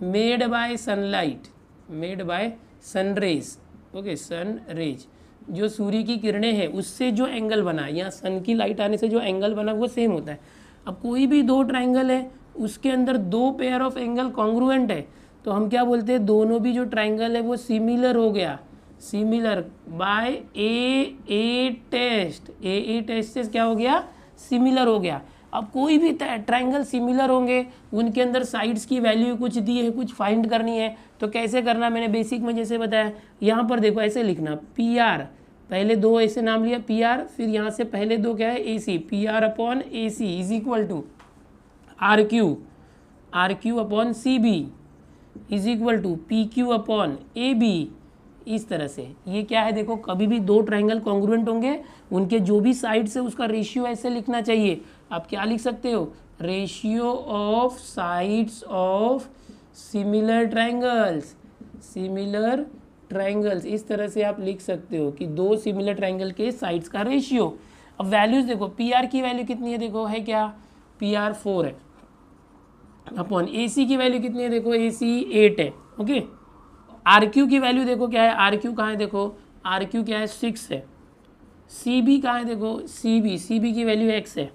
made by sunlight, made by sunrays, okay, sun rays, जो सूर्य की किरणें हैं उससे जो एंगल बना है, यहाँ सन की लाइट आने से जो एंगल बना वो सेम होता है। अब कोई भी दो ट्रायंगल है उसके अंदर दो पेयर ऑफ एंगल कॉन्ग्रुएंट है, तो हम क्या बोलते हैं? दोनों भी जो ट्रायंगल है वो सिमिलर हो गया, similar by A test, A test से क्या हो गया? सिमिलर हो गया। अब कोई भी ट्रायंगल सिमिलर होंगे, उनके अंदर साइड्स की वैल्यू कुछ दी है, कुछ फाइंड करनी है, तो कैसे करना? मैंने बेसिक में जैसे बताया, यहाँ पर देखो ऐसे लिखना, पी आर, पहले दो ऐसे नाम लिया पी आर, फिर यहाँ से पहले दो क्या है? A C, P R upon A C is equal to R Q upon C B is equal to P Q upon A B. इस तरह से ये क्या है? देखो कभी भी दो ट्रायंगल कॉन्ग्रुएंट होंगे, उनके जो भी साइड्स है उसका रेशियो ऐसे लिखना चाहिए। आप क्या लिख सकते हो? Ratio of sides of similar triangles, similar triangles, इस तरह से आप लिख सकते हो कि दो सिमिलर ट्रायंगल के साइड्स का रेशियो। अब वैल्यूज देखो, पी आर की वैल्यू कितनी है? देखो है क्या? पी आर 4 है, अपॉन ए सी की वैल्यू कितनी है? देखो ए सी 8 है, ओके। आर क्यू की वैल्यू देखो क्या है? आर क्यू कहाँ है? देखो आर क्यू क्या है? 6 है। सी बी कहाँ है? देखो सी बी की वैल्यू x है।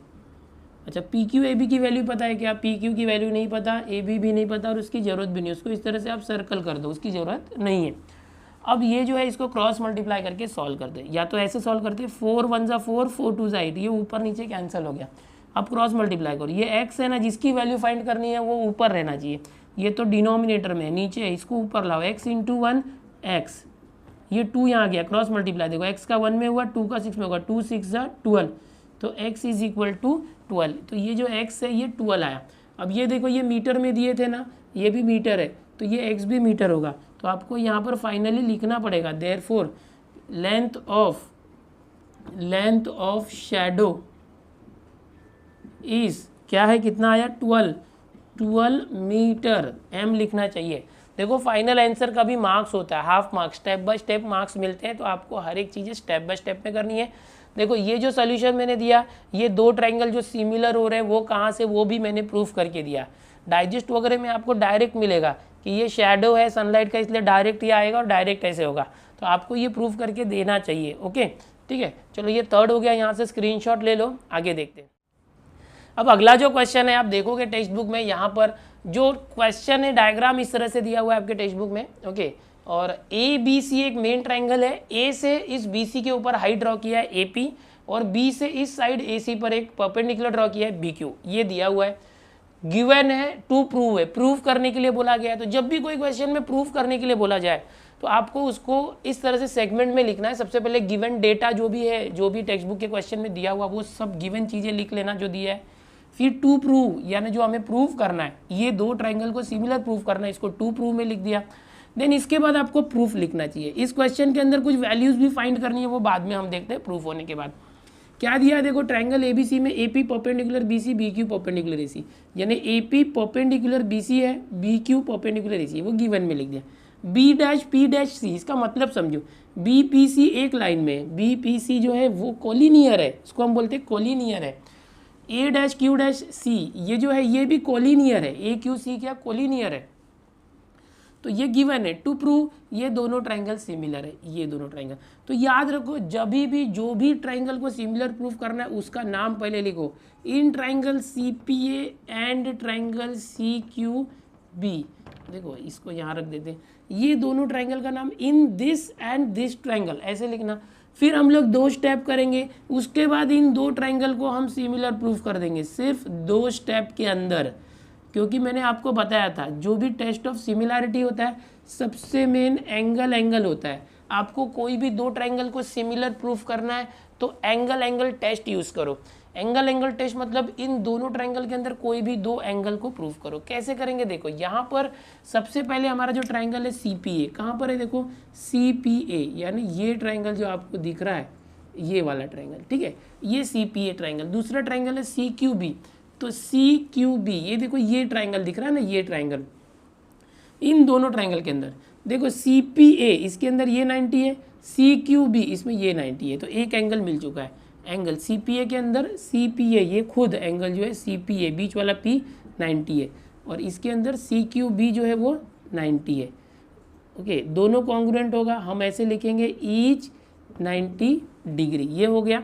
अच्छा, पी क्यू ए बी की वैल्यू पता है क्या? पी क्यू की वैल्यू नहीं पता, ए बी भी नहीं पता, और उसकी ज़रूरत भी नहीं, उसको इस तरह से आप सर्कल कर दो, उसकी ज़रूरत नहीं है। अब ये जो है इसको क्रॉस मल्टीप्लाई करके सॉल्व कर दे, या तो ऐसे सॉल्व करते 4 1 ज़ा 4, 4 2 ज़ा 8, ये ऊपर नीचे कैंसिल हो गया। अब क्रॉस मल्टीप्लाई करो, ये x है ना, जिसकी वैल्यू फाइंड करनी है वो ऊपर रहना चाहिए, ये तो डिनोमिनेटर में नीचे है, इसको ऊपर लाओ, x इंटू 1 x, ये 2 यहाँ गया, क्रॉस मल्टीप्लाई देखो, x का 1 में हुआ, 2 का 6 में होगा, 2 6 ज़ा 12, तो x इज इक्वल टू 12, तो ये जो x है ये 12 आया। अब ये देखो ये मीटर में दिए थे ना, ये भी मीटर है, तो ये x भी मीटर होगा, तो आपको यहाँ पर फाइनली लिखना पड़ेगा therefore length of shadow is क्या है? कितना आया? 12 मीटर, m लिखना चाहिए। देखो फाइनल आंसर का भी मार्क्स होता है, half marks, step by step marks मिलते हैं, तो आपको हर एक चीज़ें स्टेप बाय स्टेप में करनी है। देखो ये जो सोल्यूशन मैंने दिया, ये दो ट्रायंगल जो सिमिलर हो रहे हैं वो कहाँ से, वो भी मैंने प्रूफ करके दिया। डाइजेस्ट वगैरह में आपको डायरेक्ट मिलेगा कि ये शैडो है सनलाइट का, इसलिए डायरेक्ट ये आएगा और डायरेक्ट ऐसे होगा, तो आपको ये प्रूफ करके देना चाहिए, ओके ठीक है। चलो ये थर्ड हो गया, यहाँ से स्क्रीनशॉट ले लो, आगे देखते हैं। अब अगला जो क्वेश्चन है आप देखोगे टेक्स्ट बुक में, यहाँ पर जो क्वेश्चन है डायग्राम इस तरह से दिया हुआ है आपके टेक्स्ट बुक में, ओके। और ए बी सी एक मेन ट्रायंगल है, ए से इस बी सी के ऊपर हाइट ड्रॉ किया है ए पी, और बी से इस साइड ए सी पर एक परपेंडिकुलर ड्रॉ किया है बी क्यू, ये दिया हुआ है। गिवन है टू प्रूव है, प्रूफ करने के लिए बोला गया है। तो जब भी कोई क्वेश्चन में प्रूफ करने के लिए बोला जाए तो आपको उसको इस तरह से सेगमेंट में लिखना है। सबसे पहले गिवन डेटा जो भी है, जो भी टेक्स्ट बुक के क्वेश्चन में दिया हुआ, वो सब गिवन चीज़ें लिख लेना जो दिया है। फिर टू प्रूव, यानी जो हमें प्रूव करना है, ये दो ट्रायंगल को सिमिलर प्रूफ करना है, इसको टू प्रूव में लिख दिया। देन इसके बाद आपको प्रूफ लिखना चाहिए। इस क्वेश्चन के अंदर कुछ वैल्यूज भी फाइंड करनी है, वो बाद में हम देखते हैं प्रूफ होने के बाद। क्या दिया है देखो, ट्रायंगल एबीसी में AP perpendicular BC, BQ perpendicular AC, यानी एपी परपेंडिकुलर बीसी है, बीक्यू परपेंडिकुलर एसी, वो गिवन में लिख दिया। B dash P dash C, इसका मतलब समझो, बी पी सी एक लाइन में, बी पी सी जो है वो कोलिनियर है, इसको हम बोलते हैं कोलिनियर है। ए डैश क्यू डैश सी ये जो है ये भी कोलिनियर है, ए क्यू सी क्या कोलिनियर है, तो ये गिवन है। टू प्रूव ये दोनों ट्रायंगल सिमिलर है, ये दोनों ट्रायंगल। तो याद रखो, जब भी जो भी ट्रायंगल को सिमिलर प्रूफ करना है उसका नाम पहले लिखो, in triangle C P A and triangle C Q B. देखो इसको यहाँ रख देते हैं, ये दोनों ट्रायंगल का नाम in this and this triangle, ऐसे लिखना। फिर हम लोग दो स्टेप करेंगे, उसके बाद इन दो ट्रायंगल को हम सिमिलर प्रूफ कर देंगे, सिर्फ दो स्टेप के अंदर। क्योंकि मैंने आपको बताया था जो भी टेस्ट ऑफ सिमिलैरिटी होता है सबसे मेन एंगल होता है। आपको कोई भी दो ट्रायंगल को सिमिलर प्रूफ करना है तो एंगल टेस्ट यूज करो। एंगल टेस्ट मतलब इन दोनों ट्रायंगल के अंदर कोई भी दो एंगल को प्रूफ करो। कैसे करेंगे देखो, यहाँ पर सबसे पहले हमारा जो ट्रायंगल है CPA, कहाँ पर है देखो CPA, यानी ये ट्रायंगल जो आपको दिख रहा है ये वाला ट्रायंगल, ठीक है, ये CPA ट्रायंगल। दूसरा ट्रायंगल है CQB, तो CQB ये देखो ये ट्रायंगल दिख रहा है ना, ये ट्रायंगल, इन दोनों ट्रायंगल के अंदर देखो CPA इसके अंदर ये 90 है, CQB इसमें ये 90 है, तो एक एंगल मिल चुका है। एंगल CPA के अंदर CPA ये खुद एंगल जो है CPA बीच वाला P 90 है, और इसके अंदर CQB जो है वो 90 है। ओके, दोनों कॉन्ग्रुएंट होगा, हम ऐसे लिखेंगे ईच 90 डिग्री, ये हो गया।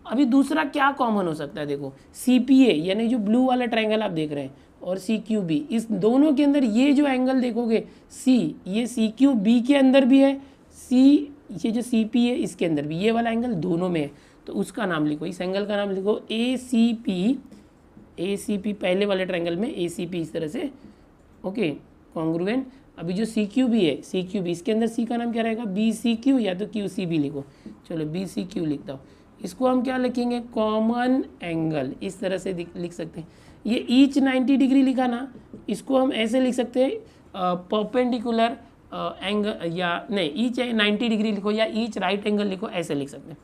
अभी दूसरा क्या कॉमन हो सकता है देखो, CPA यानी जो ब्लू वाला ट्रायंगल आप देख रहे हैं और CQB, इस दोनों के अंदर ये जो एंगल देखोगे C, ये CQB के अंदर भी है, C ये जो CPA इसके अंदर भी, ये वाला एंगल दोनों में है, तो उसका नाम लिखो, इस एंगल का नाम लिखो ACP पहले वाले ट्रायंगल में ACP इस तरह से, ओके, कॉन्ग्रुएंट। अभी जो CQB है, CQB इसके अंदर C का नाम क्या रहेगा, BCQ या तो QCB लिखो, चलो BCQ लिखता हूँ। इसको हम क्या लिखेंगे, कॉमन एंगल, इस तरह से लिख सकते हैं। ये ईच 90 डिग्री लिखा ना, इसको हम ऐसे लिख सकते हैं परपेंडिकुलर एंगल, या नहीं ईच 90 डिग्री लिखो या ईच राइट एंगल लिखो, ऐसे लिख सकते हैं।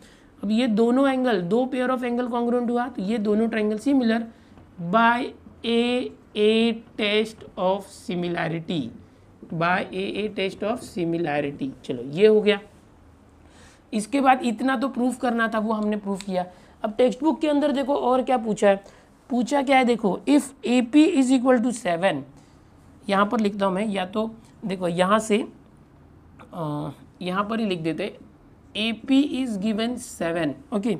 अब ये दोनों एंगल, दो पेयर ऑफ एंगल कॉन्ग्रुएंट हुआ, तो ये दोनों triangle similar by A test of similarity, by A test of similarity. चलो ये हो गया। इसके बाद इतना तो प्रूफ करना था, वो हमने प्रूफ किया। अब टेक्स्ट बुक के अंदर देखो और क्या पूछा है, पूछा क्या है देखो, if AP is equal to 7, यहाँ पर लिखता हूँ मैं, या तो देखो यहाँ से यहाँ पर ही लिख देते, AP is given 7, okay,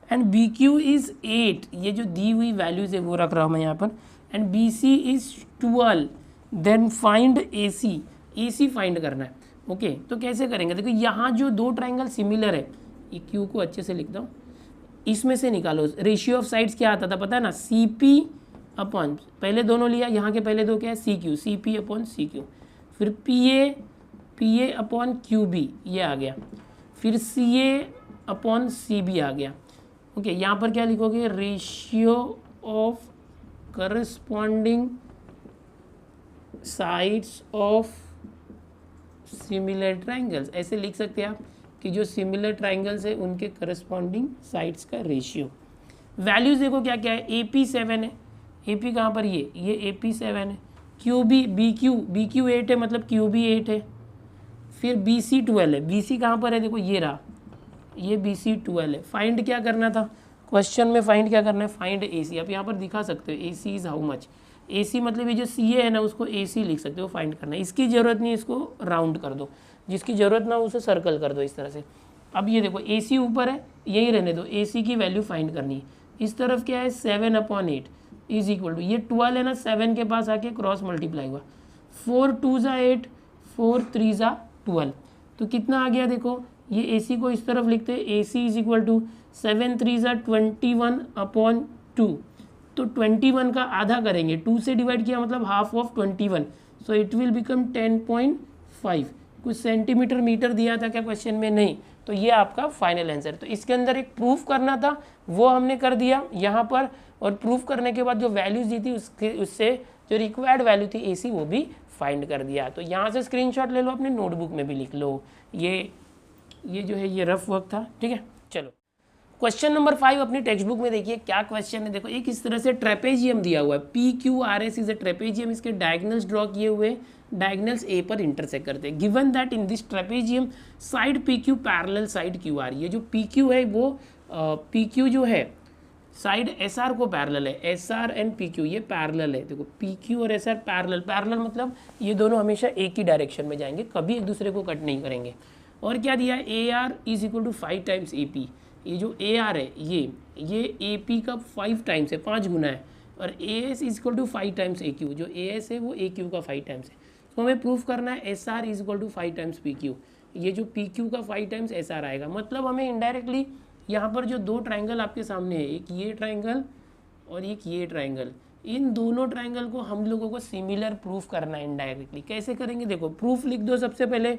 and BQ is 8, ये जो दी हुई वैल्यूज है वो रख रहा हूँ मैं यहाँ पर, and BC is 12, then find AC find करना है। ओके, तो कैसे करेंगे देखो, यहाँ जो दो ट्रायंगल सिमिलर है, ये Q को अच्छे से लिखता हूँ, इसमें से निकालो रेशियो ऑफ साइड्स क्या आता था पता है ना, CP अपॉन, पहले दोनों लिया, यहाँ के पहले दो क्या है CP अपॉन CQ, फिर PA अपॉन QB ये आ गया, फिर CA अपॉन CB आ गया। ओके, यहाँ पर क्या लिखोगे, ratio of corresponding sides of similar triangles, ऐसे लिख सकते हैं आप कि जो सिमिलर ट्रायंगल्स है उनके करस्पॉन्डिंग साइड्स का रेशियो। वैल्यूज देखो क्या क्या है, AP 7 है, AP कहाँ पर, ये AP 7 है, BQ 8 है, मतलब QB 8 है, फिर BC 12 है, BC कहाँ पर है देखो ये रहा, ये BC 12 है। फाइंड क्या करना था क्वेश्चन में, फाइंड क्या करना है, फाइंड AC। आप यहाँ पर दिखा सकते हो AC is how much, AC मतलब ये जो CA है ना उसको AC लिख सकते हो, फाइंड करना है। इसकी ज़रूरत नहीं, इसको राउंड कर दो, जिसकी ज़रूरत ना उसे सर्कल कर दो इस तरह से। अब ये देखो AC ऊपर है, यही रहने दो, AC की वैल्यू फाइंड करनी है। इस तरफ क्या है 7/8 इज इक्वल टू, ये 12 है ना, 7 के पास आके क्रॉस मल्टीप्लाई हुआ, 4 2 ज़ा 8, 4 3 ज़ा 12, तो कितना आ गया देखो, ये AC को इस तरफ लिखते हैं, AC इज इक्वल टू 7 3 ज़ा 21/2, तो 21 का आधा करेंगे, 2 से डिवाइड किया मतलब half of 21, so it will become 10.5। कुछ सेंटीमीटर मीटर दिया था क्या क्वेश्चन में, नहीं, तो ये आपका फाइनल आंसर। तो इसके अंदर एक प्रूफ करना था, वो हमने कर दिया यहाँ पर, और प्रूफ करने के बाद जो वैल्यूज दी थी उससे जो रिक्वायर्ड वैल्यू थी AC वो भी फाइंड कर दिया। तो यहाँ से स्क्रीनशॉट ले लो, अपने नोटबुक में भी लिख लो, ये जो है ये रफ वर्क था, ठीक है। चलो क्वेश्चन नंबर 5 अपनी टेक्स्ट बुक में देखिए क्या क्वेश्चन है। देखो एक इस तरह से ट्रेपेजियम दिया हुआ है, PQRS इज ए ट्रेपेजियम, इसके डायगोनल्स ड्रॉ किए हुए, डायगोनल्स A पर इंटरसेक्ट करते हैं। Given that in this trapezium side PQ parallel side QR, ये जो PQ है वो PQ जो है साइड SR को पैरेलल है, SR एंड PQ ये पैरेलल है। देखो PQ और SR पैरेलल मतलब ये दोनों हमेशा एक ही डायरेक्शन में जाएंगे, कभी एक दूसरे को कट नहीं करेंगे। और क्या दिया है, AR is equal to 5 times AP, ये जो AR है ये AP का 5 टाइम्स है, 5 गुना है, और AS is equal to 5 times AQ, जो AS है वो AQ का 5 टाइम्स है। तो हमें प्रूफ करना है SR is equal to 5 times PQ, ये जो PQ का 5 टाइम्स SR आएगा। मतलब हमें इनडायरेक्टली यहाँ पर जो दो ट्राइंगल आपके सामने है, एक ये ट्राइंगल और एक ये ट्राइंगल, इन दोनों ट्रायंगल को हम लोगों को सिमिलर प्रूफ करना है इनडायरेक्टली। कैसे करेंगे देखो, प्रूफ लिख दो। सबसे पहले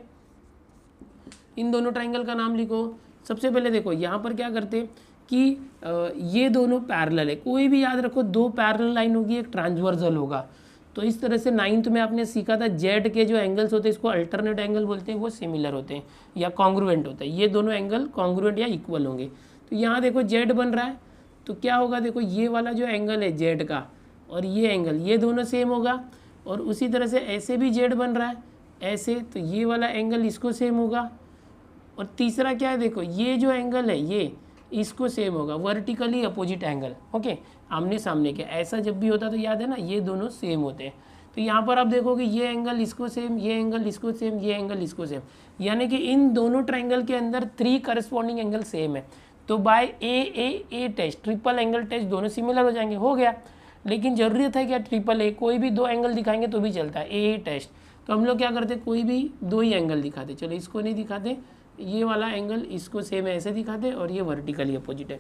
इन दोनों ट्रायंगल का नाम लिखो। सबसे पहले देखो यहाँ पर क्या करते कि ये दोनों पैरेलल है। कोई भी याद रखो, दो पैरेलल लाइन होगी, एक ट्रांसवर्सल होगा। तो इस तरह से 9th में आपने सीखा था जेड के जो एंगल्स होते हैं इसको अल्टरनेट एंगल बोलते हैं, वो सिमिलर होते हैं या कॉन्ग्रुएंट होता है। ये दोनों एंगल कॉन्ग्रुएंट या इक्वल होंगे। तो यहाँ देखो जेड बन रहा है, तो क्या होगा देखो, ये वाला जो एंगल है जेड का और ये एंगल, ये दोनों सेम होगा। और उसी तरह से ऐसे भी जेड बन रहा है ऐसे, तो ये वाला एंगल इसको सेम होगा। और तीसरा क्या है देखो, ये जो एंगल है ये इसको सेम होगा, वर्टिकली अपोजिट एंगल। ओके, आमने सामने के ऐसा जब भी होता तो याद है ना, ये दोनों सेम होते हैं। तो यहाँ पर आप देखोगे ये एंगल इसको सेम, ये एंगल इसको सेम, ये एंगल इसको सेम, यानी कि इन दोनों ट्रायंगल के अंदर 3 करस्पॉन्डिंग एंगल सेम है। तो bye A test, triple angle test, दोनों सिमिलर हो जाएंगे, हो गया। लेकिन जरूरत है क्या ट्रिपल ए, कोई भी 2 एंगल दिखाएंगे तो भी चलता है, ए टेस्ट। तो हम लोग क्या करते, कोई भी 2 ही एंगल दिखाते। चलो इसको नहीं दिखाते, ये वाला एंगल इसको सेम है ऐसे दिखाते, और ये वर्टिकली अपोजिट है।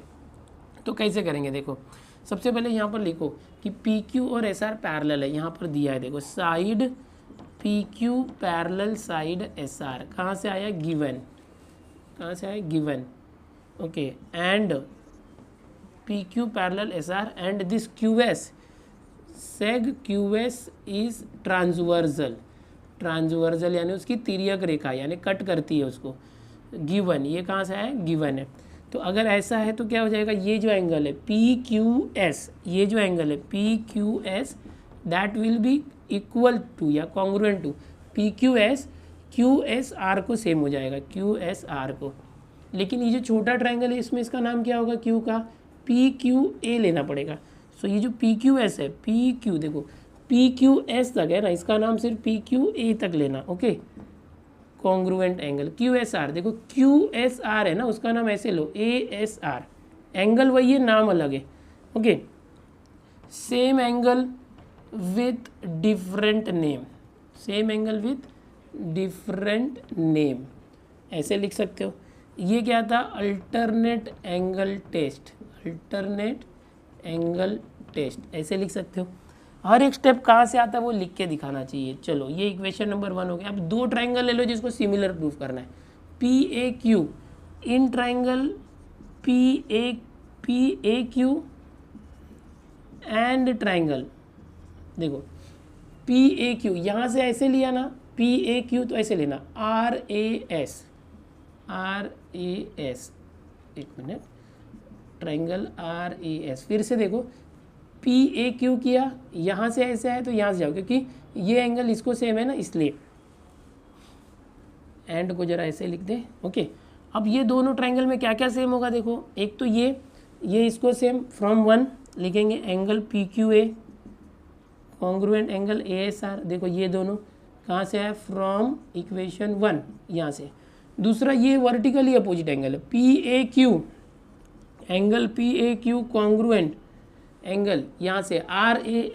तो कैसे करेंगे देखो, सबसे पहले यहाँ पर लिखो कि पी क्यू और एस आर पैरेलल है। यहाँ पर दिया है देखो, side P Q parallel side S R, कहाँ से आया गिवन, कहाँ से आया given. Okay, and P Q parallel S R and this Q S, सेग Q S is transversal, transversal यानी उसकी तिर्यक रेखा यानी कट करती है उसको, गिवन। ये कहाँ से आया, गिवन है। तो अगर ऐसा है तो क्या हो जाएगा, ये जो एंगल है पी क्यू एस, ये जो एंगल है P Q S, that will be equal to या congruent to P Q S R को सेम हो जाएगा, क्यू एस आर को। लेकिन ये जो छोटा ट्रायंगल है इसमें इसका नाम क्या होगा, क्यू का पी क्यू ए लेना पड़ेगा। सो ये जो पी क्यू एस है, पी क्यू देखो पी क्यू एस तक है ना, इसका नाम सिर्फ पी क्यू ए तक लेना। Okay, congruent angle Q S R, देखो क्यू एस आर है ना, उसका नाम ऐसे लो ए एस आर, एंगल वही है, नाम अलग है। Okay, same angle with different name, same angle with different name, ऐसे लिख सकते हो। ये क्या था, alternate angle test, alternate angle test, ऐसे लिख सकते हो। हर एक स्टेप कहाँ से आता है वो लिख के दिखाना चाहिए। चलो ये इक्वेशन नंबर 1 हो गया। अब 2 ट्रायंगल ले लो जिसको सिमिलर प्रूफ करना है। P A Q, in triangle P A Q and triangle, देखो पी ए क्यू यहाँ से ऐसे लिया ना, पी ए क्यू तो ऐसे लेना, आर ए एस, एक minute, triangle R A S, फिर से देखो पी ए क्यू किया, यहाँ से ऐसे है तो यहाँ से जाओ, क्योंकि ये एंगल इसको सेम है ना, इसलिए एंड को जरा ऐसे लिख दे। ओके, अब ये दोनों ट्रायंगल में क्या क्या सेम होगा देखो, एक तो ये इसको सेम, फ्रॉम 1 लिखेंगे angle P Q A, congruent angle A S R, देखो ये दोनों कहाँ से आया, फ्रॉम इक्वेशन 1 यहाँ से। दूसरा ये वर्टिकली अपोजिट एंगल है P A Q, angle P A Q congruent angle यहाँ से R A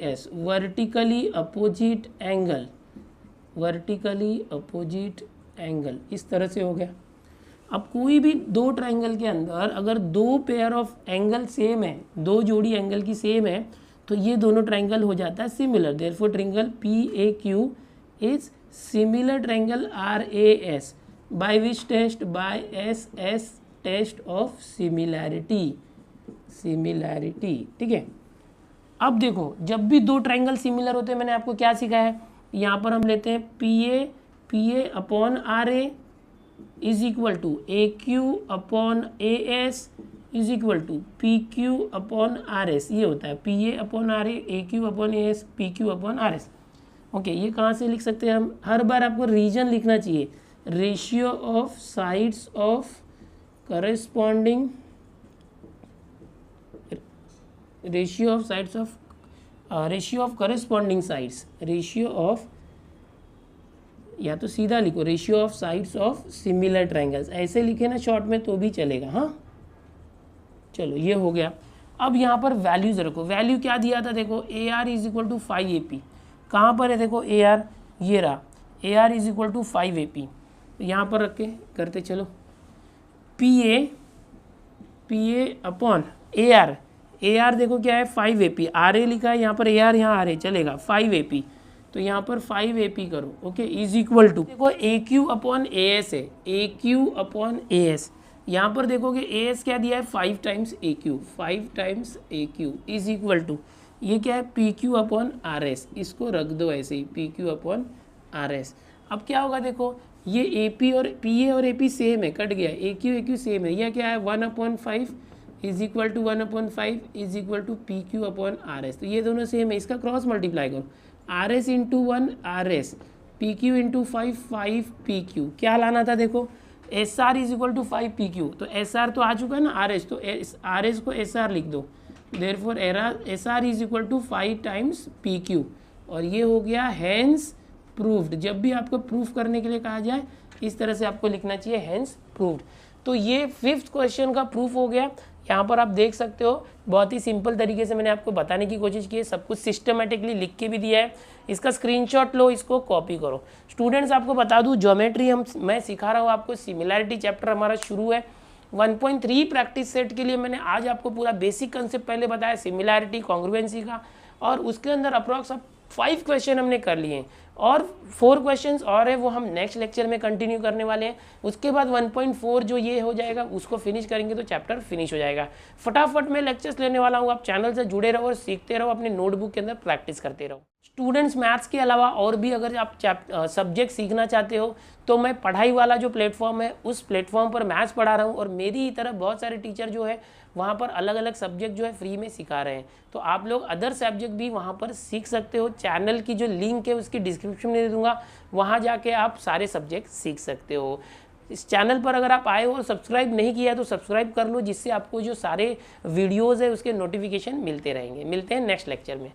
S, vertically opposite angle, vertically opposite angle, इस तरह से हो गया। अब कोई भी 2 ट्रायंगल के अंदर अगर 2 पेयर ऑफ एंगल सेम है, 2 जोड़ी एंगल की सेम है, तो ये दोनों ट्रायंगल हो जाता है similar. Therefore triangle P A Q is similar triangle R A S, by which test, by S S test of similarity, ठीक है। अब देखो जब भी 2 ट्रायंगल सिमिलर होते हैं, मैंने आपको क्या सिखाया है, यहाँ पर हम लेते हैं P A upon R A is equal to A Q upon A S is equal to P Q upon R S, ये होता है P A upon R A Q upon A S, P Q upon R S. Okay, ये कहाँ से लिख सकते हैं हम, हर बार आपको रीजन लिखना चाहिए, ratio of sides of corresponding, ratio of sides of, ratio of corresponding sides, ratio of, या तो सीधा लिखो ratio of sides of similar triangles, ऐसे लिखे ना शॉर्ट में तो भी चलेगा। हाँ चलो ये हो गया। अब यहाँ पर वैल्यूज रखो, वैल्यू क्या दिया था देखो, A R is equal to 5 A P, कहाँ पर है देखो ए आर, ये रहा, A R is equal to 5 A P, यहाँ पर रख के करते चलो, P A upon A R, AR देखो क्या है 5AP, RA लिखा है यहाँ पर AR, यहाँ RA चलेगा 5AP, तो यहाँ पर 5AP करो, ओके, इज इक्वल टू देखो AQ अपॉन AS है, AQ अपॉन AS, यहाँ पर देखोगे AS क्या दिया है 5 times AQ, 5 times AQ is equal to ये क्या है PQ अपॉन RS, इसको रख दो ऐसे ही PQ अपॉन RS। अब क्या होगा देखो ये AP और PA और AP सेम है, कट गया, AQ सेम है, यह क्या है 1/5 is equal to 1/5 is equal to PQ upon RS, तो ये दोनों सेम है, इसका क्रॉस मल्टीप्लाई करो, RS into 1 RS, PQ into 5 PQ, क्या लाना था देखो SR is equal to 5 PQ, तो SR तो आ चुका है ना RS, तो RS को SR लिख दो, therefore SR is equal to 5 times PQ, और ये हो गया हैंस प्रूव्ड। जब भी आपको प्रूफ करने के लिए कहा जाए इस तरह से आपको लिखना चाहिए हैंस प्रूव्ड। तो ये 5th क्वेश्चन का प्रूफ हो गया। यहाँ पर आप देख सकते हो बहुत ही सिंपल तरीके से मैंने आपको बताने की कोशिश की है, सब कुछ सिस्टमेटिकली लिख के भी दिया है, इसका स्क्रीनशॉट लो, इसको कॉपी करो। स्टूडेंट्स आपको बता दूँ ज्योमेट्री मैं सिखा रहा हूँ आपको, सिमिलैरिटी चैप्टर हमारा शुरू है। 1.3 प्रैक्टिस सेट के लिए मैंने आज आपको पूरा बेसिक कंसेप्ट पहले बताया सिमिलैरिटी कॉन्ग्रुएंसी का, और उसके अंदर अप्रॉक्स 5 क्वेश्चन हमने कर लिए हैं, और 4 क्वेश्चंस और है वो हम नेक्स्ट लेक्चर में कंटिन्यू करने वाले हैं। उसके बाद 1.4 जो ये हो जाएगा उसको फिनिश करेंगे तो चैप्टर फिनिश हो जाएगा। फटाफट मैं लेक्चर्स लेने वाला हूँ, आप चैनल से जुड़े रहो और सीखते रहो, अपने नोटबुक के अंदर प्रैक्टिस करते रहो। स्टूडेंट्स मैथ्स के अलावा और भी अगर आप सब्जेक्ट सीखना चाहते हो तो मैं पढ़ाई वाला जो प्लेटफॉर्म है उस प्लेटफॉर्म पर मैथ्स पढ़ा रहा हूँ, और मेरी ही तरह बहुत सारे टीचर जो है वहाँ पर अलग अलग सब्जेक्ट जो है फ्री में सिखा रहे हैं, तो आप लोग अदर सब्जेक्ट भी वहाँ पर सीख सकते हो। चैनल की जो लिंक है उसकी डिस्क्रिप्शन में दे दूँगा, वहाँ जाके आप सारे सब्जेक्ट सीख सकते हो। इस चैनल पर अगर आप आए हो और सब्सक्राइब नहीं किया तो सब्सक्राइब कर लो, जिससे आपको जो सारे वीडियोज़ है उसके नोटिफिकेशन मिलते रहेंगे। मिलते हैं नेक्स्ट लेक्चर में।